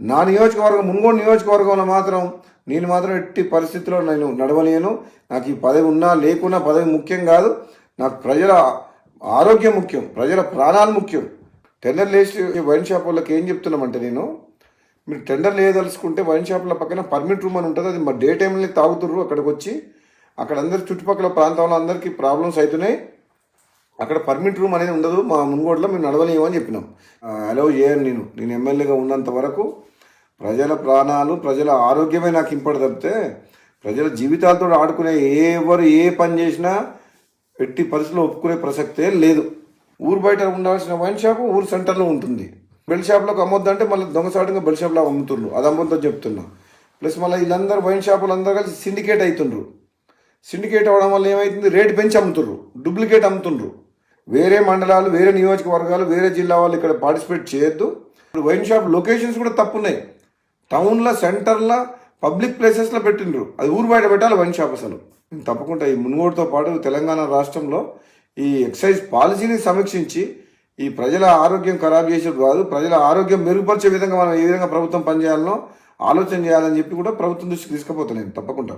నా నియోజకవర్గం మున్గోడు నియోజకవర్గంలో మాత్రం నేను మాత్రం ఎట్టి పరిస్థితుల్లో నేను నడవలేను. నాకు ఈ పదవి ఉన్నా లేకున్నా పదవి ముఖ్యం కాదు. నాకు ప్రజల ఆరోగ్యం ముఖ్యం, ప్రజల ప్రాణాలు ముఖ్యం. టెండర్ లేచి వైన్ షాప్ వాళ్ళకి ఏం చెప్తున్నామంటే, మీరు టెండర్ లేదలుచుకుంటే వైన్ షాప్ల పక్కన పర్మిట్ రూమ్ అని ఉంటుంది. అది మా డే టైంలో తాగుతుర్రు. అక్కడికి వచ్చి అక్కడ అందరు చుట్టుపక్కల ప్రాంతంలో అందరికీ ప్రాబ్లమ్స్ అవుతున్నాయి. అక్కడ పర్మిట్ రూమ్ అనేది ఉండదు. మా మున్గోడులో మేము నడవలేము అని చెప్పినాం. అలౌ చేయను. నేను ఎమ్మెల్యేగా ఉన్నంత వరకు ప్రజల ప్రాణాలు, ప్రజల ఆరోగ్యమే నాకు ఇంపడి తప్పితే ప్రజల జీవితాలతో ఆడుకునే ఎవరు ఏ పని చేసినా ఎట్టి పరిస్థితుల్లో ఒప్పుకునే ప్రసక్తే లేదు. ఊరు బయట ఉండాల్సిన వైన్ షాప్ ఊరు సెంటర్లో ఉంటుంది. బెల్ షాప్లోకి అమ్మొద్దంటే మళ్ళీ దొంగసాటుగా బెల్ షాప్లో అమ్ముతుండ్రు. అది అమ్మొద్దో చెప్తున్నా. ప్లస్ మళ్ళీ వీళ్ళందరూ వైన్ షాపులు అందరూ కలిసి సిండికేట్ అవుతుండ్రు. సిండికేట్ అవ్వడం వల్ల ఏమవుతుంది, రేటు పెంచి అమ్ముతుండ్రు, డూప్లికేట్ అమ్ముతుండ్రు. వేరే మండలాలు, వేరే నియోజకవర్గాలు, వేరే జిల్లా వాళ్ళు ఇక్కడ పార్టిసిపేట్ చేయొద్దు. ఇప్పుడు వైన్ షాప్ లొకేషన్స్ కూడా తప్పున్నాయి. టౌన్లో, సెంటర్లో, పబ్లిక్ ప్లేసెస్లో పెట్టిండ్రు. అది ఊరు బయట పెట్టాలి వైన్ షాప్. అసలు తప్పకుండా ఈ మున్గోడుతో పాటు తెలంగాణ రాష్ట్రంలో ఈ ఎక్సైజ్ పాలసీని సమీక్షించి ఈ ప్రజల ఆరోగ్యం ఖరాబ్ చేసేది కాదు, ప్రజల ఆరోగ్యం మెరుగుపరిచే విధంగా మనం ఏ విధంగా ప్రభుత్వం పనిచేయాలనో ఆలోచన చేయాలని చెప్పి కూడా ప్రభుత్వం దృష్టికి తీసుకుపోతాను నేను తప్పకుండా.